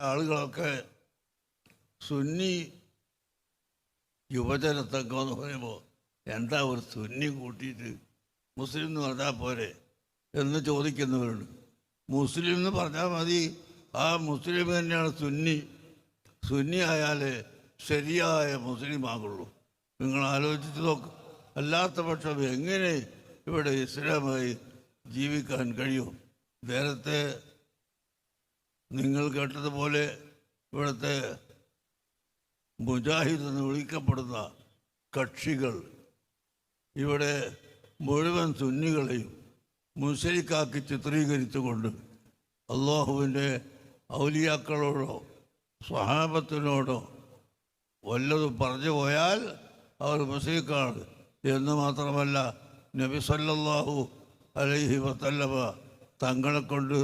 ആളുകളൊക്കെ സുന്നി യുവജനത്തൊക്കെ എന്ന് പറയുമ്പോൾ എന്താ ഒരു സുന്നി കൂട്ടിയിട്ട് മുസ്ലിം എന്ന് പറഞ്ഞാൽ പോരെ എന്ന് ചോദിക്കുന്നവരുണ്ട്. മുസ്ലിം എന്ന് പറഞ്ഞാൽ മതി, ആ മുസ്ലിം തന്നെയാണ് സുന്നി. സുന്നി ആയാൽ ശരിയായ മുസ്ലിം ആകുള്ളൂ. നിങ്ങൾ ആലോചിച്ച് നോക്ക്. അല്ലാത്ത പക്ഷം എങ്ങനെ ഇവിടെ ഇസ്ലാമായി ജീവിക്കാൻ കഴിയും? നേരത്തെ നിങ്ങൾ കേട്ടതുപോലെ ഇവിടുത്തെ മുജാഹിദ് എന്ന് വിളിക്കപ്പെടുന്ന കക്ഷികൾ ഇവിടെ മുഴുവൻ സുന്നികളെയും മുശ്രിക്കാക്കി ചിത്രീകരിച്ചുകൊണ്ട് അള്ളാഹുവിൻ്റെ ഔലിയാക്കളോടോ സ്വഹാബത്തിനോടോ വല്ലതും പറഞ്ഞു പോയാൽ അവർ മുശ്രിക്കാണ് എന്ന് മാത്രമല്ല, നബി സല്ലല്ലാഹു അലൈഹി വസല്ലമ തങ്ങളെ കൊണ്ട്